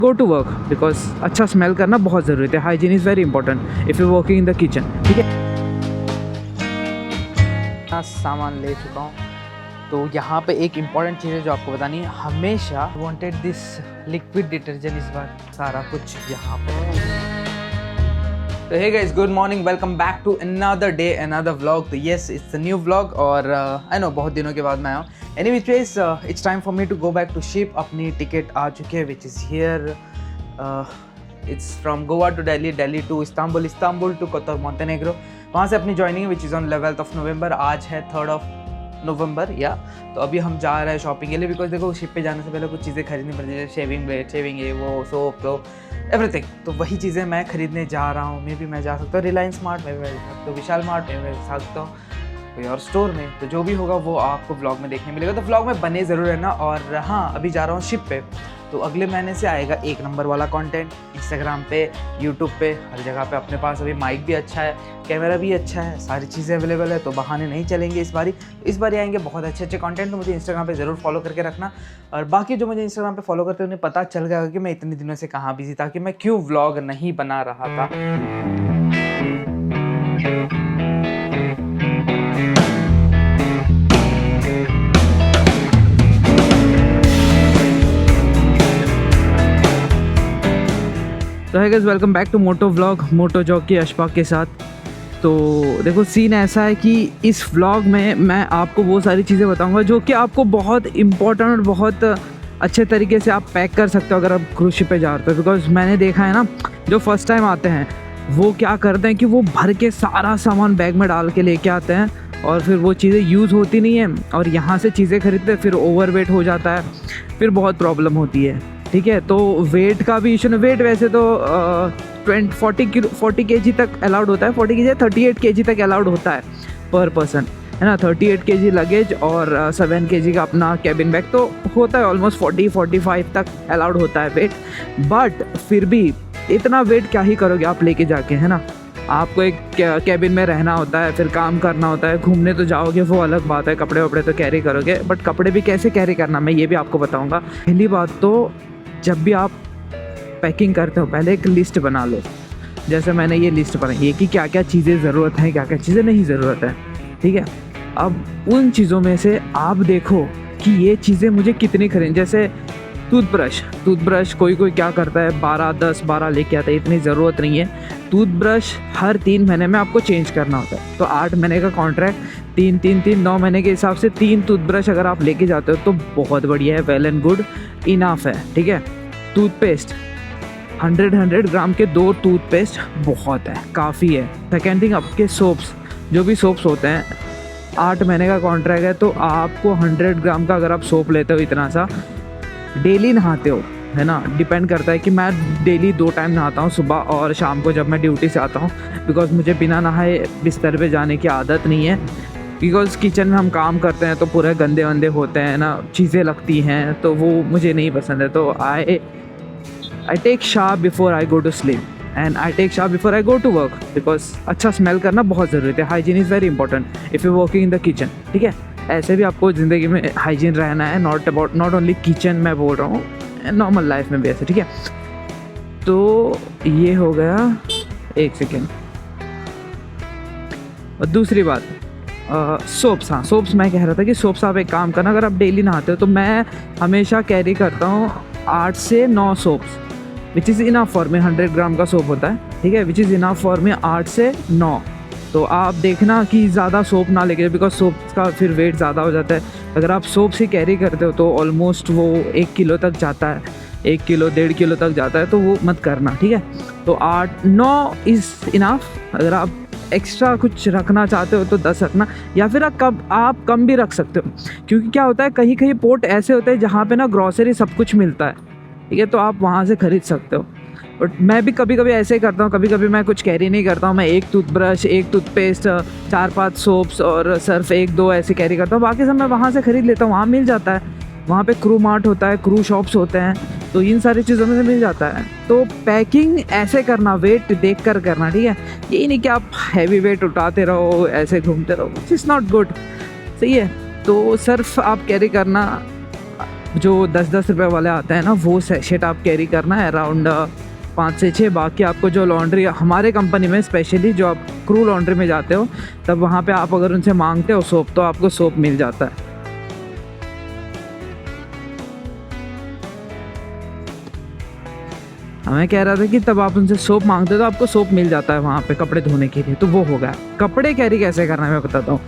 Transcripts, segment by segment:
Go to work because अच्छा smell करना बहुत ज़रूरी है। Hygiene is very important if you working in the kitchen. ठीक है, सामान ले चुका हूँ तो यहाँ पे एक इम्पॉर्टेंट चीज़ है जो आपको बतानी है। हमेशा वांटेड दिस लिक्विड डिटर्जेंट, इस बार सारा कुछ यहाँ पे। तो hey guys, good morning, welcome back to another day another vlog. तो yes, it's a new vlog और आई नो बहुत दिनों के बाद मैं आया हूँ। Any which ways it's time for me to go back to ship. अपनी टिकट आ चुकी है which is here. It's from Goa to Delhi, Delhi to Istanbul, Istanbul to Kotor Montenegro. वहाँ से अपनी ज्वाइनिंग है which is on 11th of November. आज है 3rd ऑफ नवंबर या। तो अभी हम जा रहे हैं शॉपिंग के लिए बिकॉज देखो शिप पे जाने से पहले कुछ चीज़ें खरीदनी पड़ती है, शेविंग ब्लेड, शेविंग ये वो, सोप तो एवरीथिंग। तो वही चीज़ें मैं खरीदने जा रहा हूँ। मे भी मैं जा सकता हूँ रिलायंस मार्ट में, मैं जा सकता हूँ विशाल मार्ट में, मैं जा सकता हूँ कोई और स्टोर में। तो जो भी होगा वो आपको व्लॉग में देखने मिलेगा। तो व्लॉग में बने ज़रूर है ना। और हाँ, अभी जा रहा हूँ शिप पे। तो अगले महीने से आएगा 1 नंबर वाला कंटेंट इंस्टाग्राम पे, यूट्यूब पे, हर जगह पे। अपने पास अभी माइक भी अच्छा है, कैमरा भी अच्छा है, सारी चीज़ें अवेलेबल है। तो बहाने नहीं चलेंगे इस बारी आएंगे बहुत अच्छे अच्छे कंटेंट। तो मुझे इंस्टाग्राम पे ज़रूर फॉलो करके रखना। और बाकी जो मुझे इंस्टाग्राम पे फॉलो करते हैं उन्हें पता चल गया कि मैं इतने दिनों से कहाँ बिजी था, कि मैं क्यों व्लॉग नहीं बना रहा था। तो है guys, welcome back to Moto vlog, Moto jockey Ashfaq के साथ। तो देखो सीन ऐसा है कि इस व्लॉग में मैं आपको वो सारी चीज़ें बताऊंगा जो कि आपको बहुत इम्पोर्टेंट और बहुत अच्छे तरीके से आप पैक कर सकते हो अगर आप क्रूज शिप पे जा रहे हो। बिकॉज मैंने देखा है ना, जो फर्स्ट टाइम आते हैं वो क्या करते हैं कि वो भर के सारा सामान बैग में डाल के लेके आते हैं और फिर वो चीज़ें यूज़ होती नहीं है और यहाँ से चीज़ें खरीदते फिर ओवरवेट हो जाता है, फिर बहुत प्रॉब्लम होती है। ठीक है, तो वेट का भी इशू नहीं। वेट वैसे तो 40 kg तक अलाउड होता है, 40 kg 38 kg तक अलाउड होता है पर पर्सन, है ना। 38 kg लगेज और 7 kg का अपना कैबिन बैग, तो होता है ऑलमोस्ट 40-45 तक अलाउड होता है वेट। बट फिर भी इतना वेट क्या ही करोगे आप लेके जाके, है ना। आपको एक कैबिन में रहना होता है, फिर काम करना होता है, घूमने तो जाओगे वो अलग बात है, कपड़े वपड़े तो कैरी करोगे, बट कपड़े भी कैसे कैरी करना मैं ये भी आपको बताऊँगा। पहली बात तो जब भी आप पैकिंग करते हो पहले एक लिस्ट बना लो। जैसे मैंने ये लिस्ट बनाई है कि क्या क्या चीज़ें ज़रूरत है, क्या क्या चीज़ें नहीं ज़रूरत है। ठीक है, अब उन चीज़ों में से आप देखो कि ये चीज़ें मुझे कितनी खरीद। जैसे टूथब्रश कोई क्या करता है 12 लेके आता है, इतनी ज़रूरत नहीं है। टूथब्रश हर 3 महीने में आपको चेंज करना होता है। तो 8 महीने का कॉन्ट्रैक्ट, 9 महीने के हिसाब से 3 टूथब्रश अगर आप लेके जाते हो तो बहुत बढ़िया है, वेल एंड गुड, इनफ है। ठीक है, टूथपेस्ट 100 ग्राम के 2 टूथपेस्ट बहुत है, काफ़ी है। सेकेंड थिंग, आपके सोप्स, जो भी सोप्स होते हैं, 8 महीने का कॉन्ट्रैक्ट है तो आपको 100 ग्राम का अगर आप सोप लेते हो इतना सा, डेली नहाते हो, है ना। डिपेंड करता है कि मैं डेली 2 टाइम नहाता हूँ, सुबह और शाम को जब मैं ड्यूटी से आता हूँ। बिकॉज मुझे बिना नहाए बिस्तर पे जाने की आदत नहीं है। बिकॉज किचन में हम काम करते हैं तो पूरे गंदे वंदे होते हैं ना, चीज़ें लगती हैं, तो वो मुझे नहीं पसंद है। तो I take shower before I go to sleep and I take shower before I go to work. Because अच्छा स्मेल करना बहुत ज़रूरी है। Hygiene is very important if you working in the kitchen. ठीक है, ऐसे भी आपको ज़िंदगी में हाइजीन रहना है, नॉट ओनली किचन मैं बोल रहा हूँ, नॉर्मल लाइफ में भी ऐसे। ठीक है, तो ये हो गया। एक सेकेंड। और दूसरी बात, सोप्स। हाँ, सोप्स मैं कह रहा था कि सोप्स आप एक काम करना, अगर आप डेली नहाते हो तो मैं हमेशा कैरी करता हूँ 8 से 9 soaps, which is enough for me. 100 ग्राम का सोप होता है, ठीक है, which is enough for me 8 से 9। तो आप देखना कि ज़्यादा सोप ना लेके, बिकॉज सोप का फिर वेट ज़्यादा हो जाता है। अगर आप सोप से कैरी करते हो तो ऑलमोस्ट वो 1 किलो तक जाता है, 1 किलो 1.5 किलो तक जाता है, तो वो मत करना। ठीक है, तो 8-9 इज़ इनफ। अगर आप एक्स्ट्रा कुछ रखना चाहते हो तो 10 रखना, या फिर आप कम भी रख सकते हो। क्योंकि क्या होता है, कहीं कहीं पोर्ट ऐसे होते हैं जहाँ पे ना ग्रॉसरी सब कुछ मिलता है। ठीक है, तो आप वहाँ से ख़रीद सकते हो। बट मैं भी कभी कभी ऐसे ही करता हूँ, कभी कभी मैं कुछ कैरी नहीं करता हूँ। मैं 1 टूथब्रश, 1 टूथपेस्ट, 4-5 सोप्स और सर्फ 1-2 ऐसे कैरी करता हूँ। बाकी सब मैं वहाँ से ख़रीद लेता हूँ, वहाँ मिल जाता है। वहाँ पे क्रू मार्ट होता है, क्रू शॉप्स होते हैं, तो इन सारी चीज़ों में से मिल जाता है। तो पैकिंग ऐसे करना, वेट देख कर करना। ठीक है, यही नहीं कि आप हैवी वेट उठाते रहो, ऐसे घूमते रहो, इट्स नॉट गुड। सही है, तो सर्फ आप कैरी करना जो 10-10 रुपये वाले आते हैं ना, वो सेट आप कैरी करना है अराउंड 5 से 6। बाकी आपको जो लॉन्ड्री हमारे कंपनी में स्पेशली जो आप क्रू लॉन्ड्री में जाते हो, तब वहाँ पे आप अगर उनसे मांगते हो सोप, तो आपको सोप मिल जाता है। मैं कह रहा था कि तब आप उनसे सोप मांगते हो तो आपको सोप मिल जाता है वहाँ पे कपड़े धोने के लिए। तो वो हो गया। कपड़े कैरी कैसे करना है मैं बताता हूँ।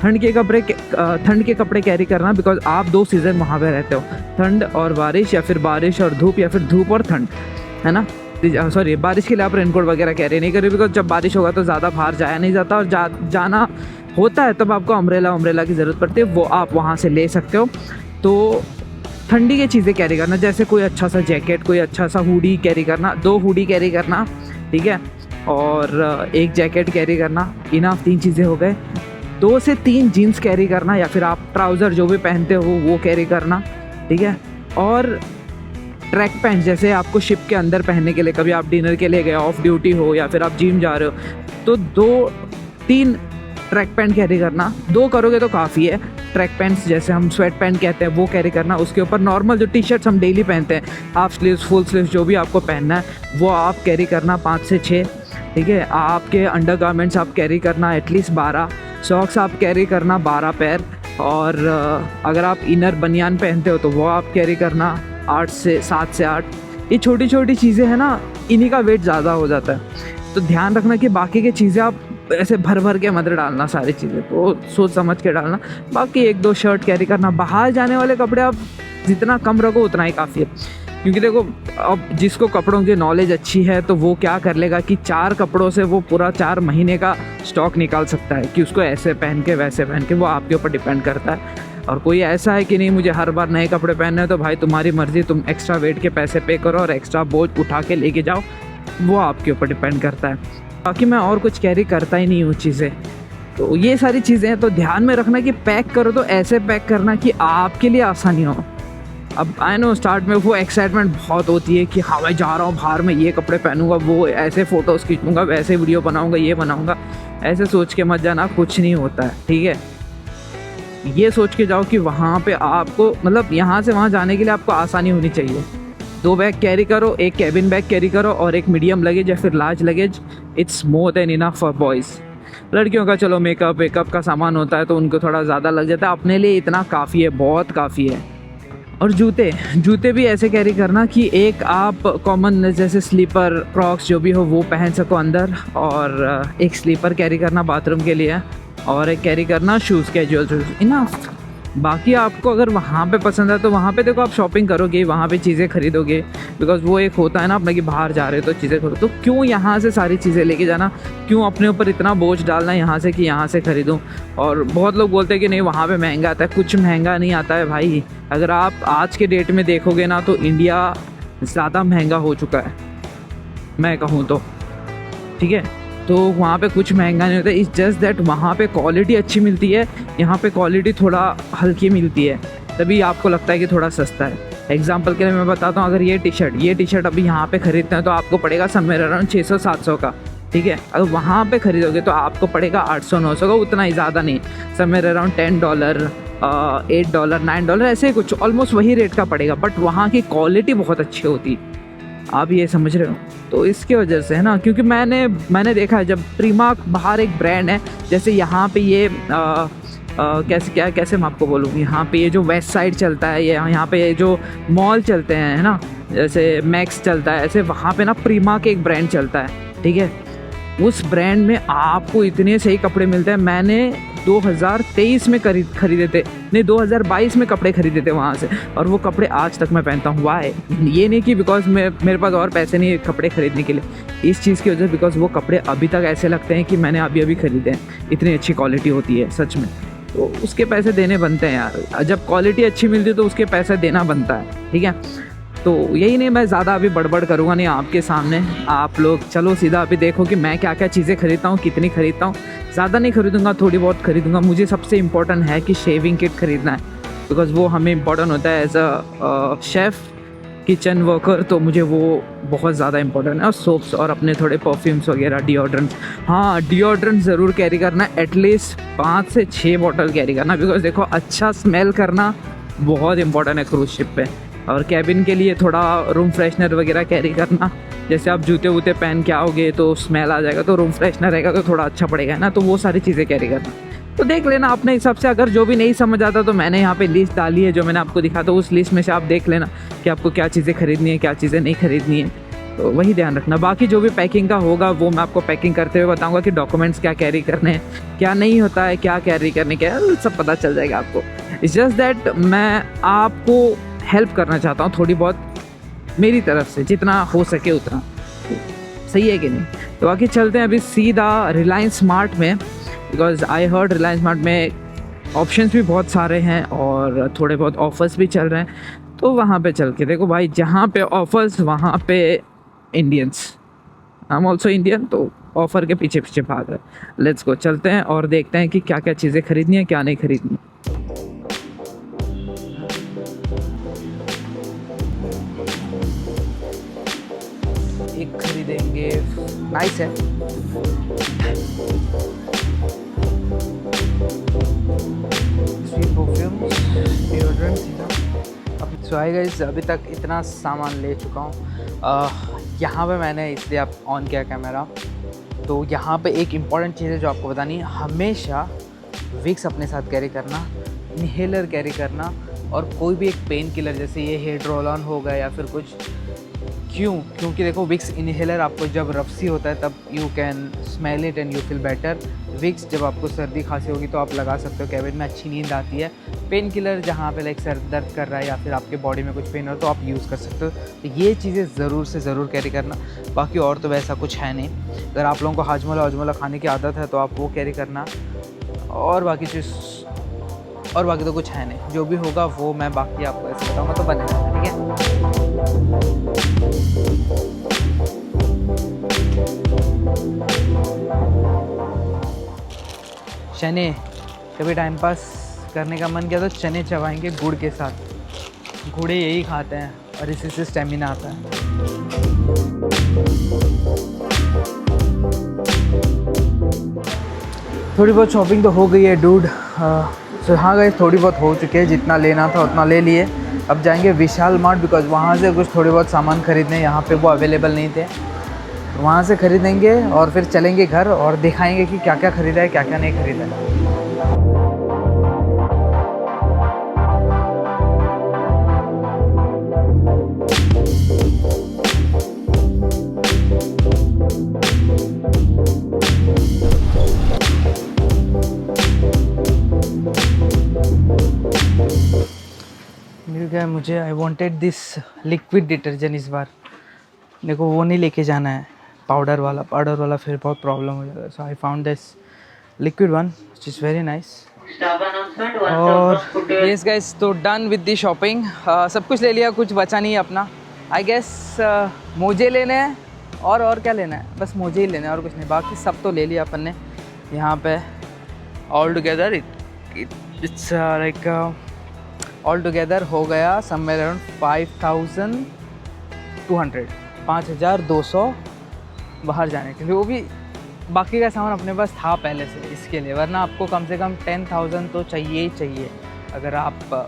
ठंड के कपड़े कैरी करना, बिकॉज आप 2 सीज़न वहाँ पे रहते हो, ठंड और बारिश, या फिर बारिश और धूप, या फिर धूप और ठंड, है ना। सॉरी, बारिश के लिए आप रेनकोट वगैरह कैरी नहीं करें, बिकॉज जब बारिश होगा तो ज़्यादा बाहर जाया नहीं जाता, और जाना होता है तब आपको अम्ब्रेला की ज़रूरत पड़ती है, वो आप वहाँ से ले सकते हो। तो ठंडी की चीज़ें कैरी करना, जैसे कोई अच्छा सा जैकेट, कोई अच्छा सा हुडी कैरी करना, 2 हुडी कैरी करना, ठीक है, और 1 जैकेट कैरी करना, इनफ 3 चीज़ें हो गए। 2 से 3 जीन्स कैरी करना, या फिर आप ट्राउज़र जो भी पहनते हो वो कैरी करना, ठीक है। और ट्रैक पैंट, जैसे आपको शिप के अंदर पहनने के लिए, कभी आप डिनर के लिए गए, ऑफ ड्यूटी हो, या फिर आप जिम जा रहे हो, तो 2-3 ट्रैक पैंट कैरी करना। 2 करोगे तो काफ़ी है। ट्रैक पैंट्स जैसे हम स्वेट पैंट कहते हैं, वो कैरी करना। उसके ऊपर नॉर्मल जो टी शर्ट्स हम डेली पहनते हैं, हाफ स्लीव्स, फुल स्लीव्स, जो भी आपको पहनना है वो आप कैरी करना 5 से 6, ठीक है। आपके अंडर गारमेंट्स आप कैरी करना एटलीस्ट 12, सॉक्स आप कैरी करना 12 पेयर, और अगर आप इनर बनियान पहनते हो तो वो आप कैरी करना 7 से 8। ये छोटी छोटी चीज़ें हैं ना, इन्हीं का वेट ज़्यादा हो जाता है। तो ध्यान रखना कि बाकी की चीज़ें आप ऐसे भर के मत डालना, सारी चीज़ें तो सोच समझ के डालना। बाकी 1-2 शर्ट कैरी करना। बाहर जाने वाले कपड़े आप जितना कम रखो उतना ही काफ़ी है, क्योंकि देखो अब जिसको कपड़ों की नॉलेज अच्छी है तो वो क्या कर लेगा कि 4 कपड़ों से वो पूरा 4 महीने का स्टॉक निकाल सकता है, कि उसको ऐसे पहन के वैसे पहन के, वो आपके ऊपर डिपेंड करता है। और कोई ऐसा है कि नहीं मुझे हर बार नए कपड़े पहनने हैं, तो भाई तुम्हारी मर्ज़ी, तुम एक्स्ट्रा वेट के पैसे पे करो और एक्स्ट्रा बोझ उठा के लेके जाओ, वो आपके ऊपर डिपेंड करता है। बाकी मैं और कुछ कैरी करता ही नहीं हूँ चीज़ें। तो ये सारी चीज़ें हैं, तो ध्यान में रखना कि पैक करो तो ऐसे पैक करना कि आपके लिए आसानी हो। अब आई नो स्टार्ट में वो एक्साइटमेंट बहुत होती है कि हाँ मैं जा रहा हूँ बाहर, में ये कपड़े पहनूंगा, वो ऐसे फ़ोटोज़ खींचूंगा, वैसे वीडियो बनाऊंगा, ये बनाऊंगा। ऐसे सोच के मत जाना, कुछ नहीं होता है, ठीक है। ये सोच के जाओ कि वहाँ पे आपको, मतलब यहाँ से वहाँ जाने के लिए आपको आसानी होनी चाहिए। 2 बैग कैरी करो, 1 कैबिन बैग कैरी करो और 1 मीडियम लगेज या फिर large luggage. It's more than enough for boys. लड़कियों का चलो मेकअप का सामान होता है तो उनको थोड़ा ज़्यादा लग जाता है, अपने लिए इतना काफ़ी है, बहुत काफ़ी है। और जूते भी ऐसे कैरी करना कि एक आप कॉमन जैसे स्लीपर, क्रॉक्स जो भी हो वो पहन सको अंदर, और एक स्लीपर कैरी करना बाथरूम के लिए, और एक कैरी करना शूज़, कैजुअल शूज़, इनफ। बाकी आपको अगर वहाँ पे पसंद है तो वहाँ पे देखो आप शॉपिंग करोगे, वहाँ पे चीज़ें खरीदोगे, बिकॉज वो एक होता है ना अपना कि बाहर जा रहे हो तो चीज़ें खरीदो। तो क्यों यहाँ से सारी चीज़ें लेके जाना, क्यों अपने ऊपर इतना बोझ डालना यहाँ से कि यहाँ से ख़रीदूँ। और बहुत लोग बोलते हैं कि नहीं वहाँ पे महंगा आता है, कुछ महंगा नहीं आता है भाई। अगर आप आज के डेट में देखोगे ना तो इंडिया ज़्यादा महंगा हो चुका है, मैं कहूँ तो, ठीक है। तो वहाँ पे कुछ महंगा नहीं होता, इट्स जस्ट दैट वहाँ पे क्वालिटी अच्छी मिलती है, यहाँ पे क्वालिटी थोड़ा हल्की मिलती है, तभी आपको लगता है कि थोड़ा सस्ता है। एग्जांपल के लिए मैं बताता हूँ, अगर ये टी शर्ट अभी यहाँ पे ख़रीदते हैं तो आपको पड़ेगा समवेयर अराउंड 600-700 का, ठीक है। अगर वहाँ पे ख़रीदोगे तो आपको पड़ेगा 800-900 का, उतना ही ज़्यादा नहीं, समवेयर अराउंड $10, $8, $9 ऐसे ही कुछ, ऑलमोस्ट वही रेट का पड़ेगा। बट वहाँ की क्वालिटी बहुत अच्छी होती, आप ये समझ रहे हो। तो इसके वजह से है ना, क्योंकि मैंने देखा है जब प्रीमार्क बाहर एक ब्रांड है, जैसे यहाँ पे ये कैसे मैं आपको बोलूँ, यहाँ पे ये जो वेस्ट साइड चलता है, ये यहाँ पे ये जो मॉल चलते हैं, है ना, जैसे मैक्स चलता है, ऐसे वहाँ पे ना प्रीमार्क एक ब्रांड चलता है, ठीक है। उस ब्रांड में आपको इतने सही कपड़े मिलते हैं। मैंने 2023 में खरीदे थे, नहीं 2022 में कपड़े खरीदे थे वहाँ से, और वो कपड़े आज तक मैं पहनता हूँ। वाई, ये नहीं कि बिकॉज मेरे पास और पैसे नहीं है कपड़े खरीदने के लिए, इस चीज़ की वजह से बिकॉज वो कपड़े अभी तक ऐसे लगते हैं कि मैंने अभी खरीदे हैं, इतनी अच्छी क्वालिटी होती है सच में। तो उसके पैसे देने बनते हैं यार, जब क्वालिटी अच्छी मिलती है तो उसके पैसे देना बनता है, ठीक है। तो यही नहीं, मैं ज़्यादा अभी बड़बड़ करूँगा नहीं आपके सामने, आप लोग चलो सीधा अभी देखो कि मैं क्या क्या चीज़ें खरीदता हूँ, कितनी खरीदता हूँ। ज़्यादा नहीं खरीदूँगा, थोड़ी बहुत खरीदूँगा। मुझे सबसे इम्पोर्टेंट है कि शेविंग किट खरीदना है, बिकॉज़ वो हमें इम्पोर्टेंट होता है as a chef, kitchen worker, तो मुझे वो बहुत ज़्यादा इम्पोर्टेंट है। और सोप्स और अपने थोड़े परफ्यूम्स वगैरह, डिओड्रेंट, हाँ डिओड्रेंट ज़रूर कैरी करना, एटलीस्ट 5 से 6 बॉटल कैरी करना, बिकॉज़ देखो अच्छा स्मेल करना बहुत इंपॉर्टेंट है क्रूज शिप पे। और कैबिन के लिए थोड़ा रूम फ्रेशनर वगैरह कैरी करना, जैसे आप जूते वूते पहन के आओगे तो स्मेल आ जाएगा, तो रूम फ्रेशनर रहेगा तो थोड़ा अच्छा पड़ेगा ना, तो वो सारी चीज़ें कैरी करना। तो देख लेना अपने हिसाब से, अगर जो भी नहीं समझ आता तो मैंने यहाँ पे लिस्ट डाली है जो मैंने आपको दिखा, तो उस लिस्ट में से आप देख लेना कि आपको क्या चीज़ें खरीदनी है, क्या चीज़ें नहीं खरीदनी है, तो वही ध्यान रखना। बाकी जो भी पैकिंग का होगा वो मैं आपको पैकिंग करते हुए बताऊंगा कि डॉक्यूमेंट्स क्या कैरी करने हैं, क्या नहीं होता है, क्या कैरी करने क्या है, सब पता चल जाएगा आपको। इट्स जस्ट दैट मैं आपको हेल्प करना चाहता हूँ थोड़ी बहुत मेरी तरफ से, जितना हो सके उतना। सही है कि नहीं? तो बाकी चलते हैं अभी सीधा रिलायंस स्मार्ट में, because I heard Reliance smart में ऑप्शंस भी बहुत सारे हैं और थोड़े बहुत ऑफर्स भी चल रहे हैं, तो वहाँ पे चल के देखो भाई, जहाँ पे ऑफर्स वहाँ पे Indians, I am also Indian, तो ऑफ़र के पीछे पीछे भाग रहे हैं। लेट्स गो, चलते हैं और देखते हैं कि क्या क्या चीज़ें खरीदनी है, क्या नहीं खरीदनी। एक खरीदेंगे, नाइस है। सो आई गाइस, अभी तक इतना सामान ले चुका हूँ। यहाँ पे मैंने इसलिए आप ऑन किया कैमरा, तो यहाँ पे एक इम्पॉर्टेंट चीज़ है जो आपको बतानी है। हमेशा विक्स अपने साथ कैरी करना, इन्हेलर कैरी करना, और कोई भी एक पेन किलर, जैसे ये हेड रोल ऑन हो गया या फिर कुछ। क्योंकि देखो, विक्स इन्हेलर आपको जब रफसी होता है तब you can smell it and you feel better. Vicks जब आपको सर्दी खांसी होगी तो आप लगा सकते हो, कैबिन में अच्छी नींद आती है। पेन किलर जहाँ पे लाइक सर दर्द कर रहा है या फिर आपके बॉडी में कुछ पेन हो तो आप यूज़ कर सकते हो। तो ये चीज़ें ज़रूर से ज़रूर कैरी करना। बाकी और तो वैसा कुछ है नहीं। अगर आप लोगों को हाजमोला वाजमोला खाने की आदत है तो आप वो कैरी करना, और बाकी तो कुछ है नहीं। जो भी होगा वो मैं बाकी आपको ऐसे बताऊँगा तो बनेगा, ठीक है। चने, कभी टाइम पास करने का मन किया तो चने चबाएंगे गुड़ के साथ। घोड़े यही खाते हैं और इसी से स्टेमिना आता है। थोड़ी बहुत शॉपिंग तो हो गई है डूड। सो हाँ गाइस, थोड़ी बहुत हो चुकी है, जितना लेना था उतना ले लिए। अब जाएंगे विशाल मार्ट, बिकॉज वहाँ से कुछ थोड़े बहुत सामान खरीदने, यहाँ पे वो अवेलेबल नहीं थे। वहाँ से खरीदेंगे और फिर चलेंगे घर और दिखाएंगे कि क्या क्या ख़रीदा है, क्या क्या नहीं ख़रीदा है। मिल गया मुझे। I wanted this liquid detergent. इस बार देखो वो नहीं लेके जाना है, पाउडर वाला फिर बहुत प्रॉब्लम हो जाएगा। So I found this liquid one which is very nice. और यस गाइस, तो डन विद दी शॉपिंग। सब कुछ ले लिया, कुछ बचा नहीं है अपना। आई गेस मोजे लेने हैं और क्या लेना है, बस मोजे ही लेने हैं और कुछ नहीं। बाकी सब तो ले लिया अपन ने। यहाँ पे all together it's like all together हो गया समवेयर अराउंड 5,200 बाहर जाने के लिए। वो भी बाकी का सामान अपने पास था पहले से इसके लिए, वरना आपको कम से कम 10,000 तो चाहिए ही चाहिए अगर आप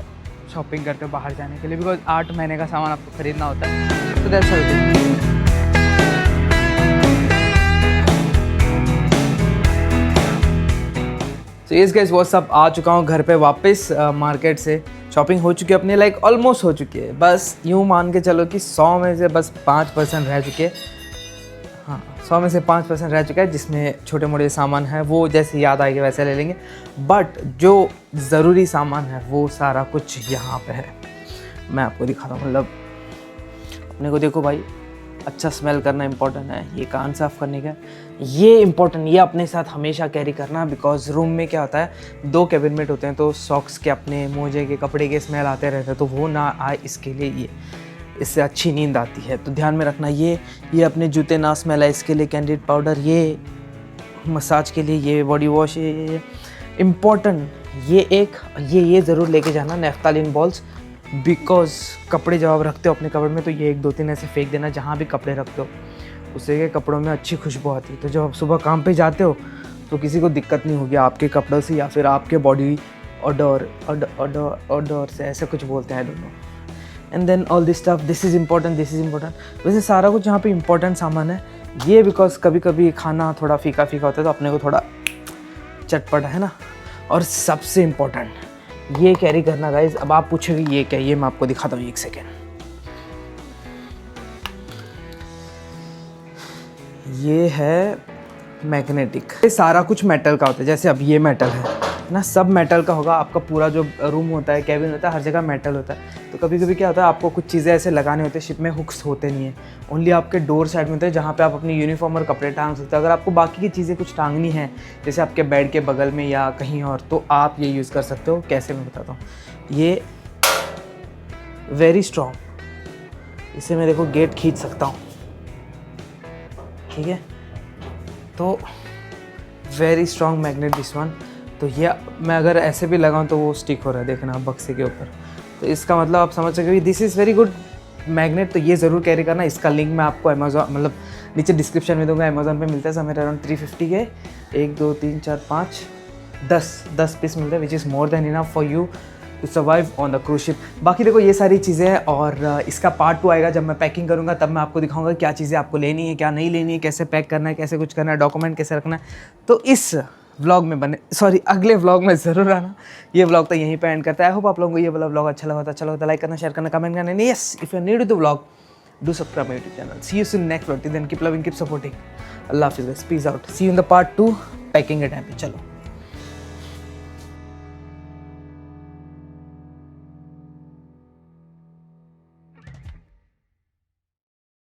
शॉपिंग करते हो बाहर जाने के लिए, बिकॉज 8 महीने का सामान आपको ख़रीदना होता है। तो दैट्स ऑल। तो यस गाइस, व्हाट्स अप, आ चुका हूँ घर पे वापस मार्केट से। शॉपिंग हो चुकी है अपनी, लाइक ऑलमोस्ट हो चुकी है। बस यूँ मान के चलो कि 100 में से बस 5% रह चुके। हाँ, 100 में से 5% रह चुका है, जिसमें छोटे मोटे सामान है वो जैसे याद आएगा वैसे ले लेंगे। बट जो ज़रूरी सामान है वो सारा कुछ यहाँ पे है, मैं आपको दिखाता हूँ। मतलब अपने को देखो भाई, अच्छा स्मेल करना इंपॉर्टेंट है, ये कान साफ़ करने का ये इंपॉर्टेंट, ये अपने साथ हमेशा कैरी करना। बिकॉज रूम में क्या होता है, 2 कैबिनमेट होते हैं तो सॉक्स के, अपने मोजे के, कपड़े के स्मेल आते रहते हैं, तो वो ना आए इसके लिए ये, इससे अच्छी नींद आती है। तो ध्यान में रखना, ये अपने जूते ना स्मेल आए इसके लिए कैंडिड पाउडर, ये मसाज के लिए ये बॉडी वॉश, ये इम्पॉर्टेंट। ये ज़रूर लेके जाना, नेफ्तालिन बॉल्स। बिकॉज कपड़े जब आप रखते हो अपने कपड़े में तो ये 1-2-3 ऐसे फेंक देना जहाँ भी कपड़े रखते हो, उससे के कपड़ों में अच्छी खुशबू आती है। तो जब आप सुबह काम पे जाते हो तो किसी को दिक्कत नहीं होगी आपके कपड़ों से या फिर आपके बॉडी ओडोर से ऐसे कुछ बोलते हैं, I don't know. And then all this stuff, this is important, this is important. वैसे सारा कुछ यहाँ पे इम्पोर्टेंट सामान है ये, बिकॉज कभी कभी खाना थोड़ा फीका फीका होता है तो अपने को थोड़ा चटपट है ना। और सबसे इम्पोर्टेंट ये कैरी करना गाइज। अब आप पूछोगे ये क्या, ये मैं आपको दिखाता हूँ, एक सेकेंड। ये है मैग्नेटिक। ये सारा कुछ मेटल का होता है, जैसे अब ये मेटल है ना, सब मेटल का होगा। आपका पूरा जो रूम होता है, कैबिन होता है, हर जगह मेटल होता है। तो कभी कभी क्या होता है, आपको कुछ चीज़ें ऐसे लगाने होते हैं, शिप में हुक्स होते नहीं है, ओनली आपके डोर साइड में होते हैं, जहाँ पे आप अपनी यूनिफॉर्म और कपड़े टांग सकते हो। अगर आपको बाकी की चीज़ें कुछ टांगनी है, जैसे आपके बेड के बगल में या कहीं और, तो आप ये यूज़ कर सकते हो। कैसे, मैं बताता हूँ। ये वेरी स्ट्रॉन्ग, इसे मैं देखो गेट खींच सकता हूँ, ठीक है। तो very strong magnet this one. तो ये मैं अगर ऐसे भी लगाऊं तो वो स्टिक हो रहा है, देखना बक्से के ऊपर। तो इसका मतलब आप समझ सकते हो this is very good magnet. तो ये ज़रूर कैरी करना। इसका लिंक मैं आपको अमेज़ॉन, मतलब नीचे डिस्क्रिप्शन में दूंगा। अमेज़ॉन पे मिलता है सब, मेरे अराउंड 350 के 1 2 3 4 5 10 पीस मिलते हैं, which is more than enough for you to survive on the cruise ship. बाकी देखो ये सारी चीज़ें हैं, और इसका पार्ट 2 आएगा जब मैं पैकिंग करूँगा, तब मैं आपको दिखाऊंगा क्या चीज़ें आपको लेनी है, क्या नहीं लेनी है, कैसे पैक करना है, कैसे कुछ करना है, डॉक्यूमेंट कैसे रखना है। तो इस व्लॉग में अगले व्लॉग में ज़रूर आना। ये व्लॉग तो यहीं पे एंड करता है। आई होप आप लोगों को ये वाला व्लॉग अच्छा लगा लाइक करना, शेयर करना, कमेंट करना। Yes, if you are new to the vlog, do subscribe my YouTube channel. See you soon next vlog. Then keep loving, keep supporting. अल्लाह हाफिज़, peace out. See you in the part 2 packing के time पे। चलो।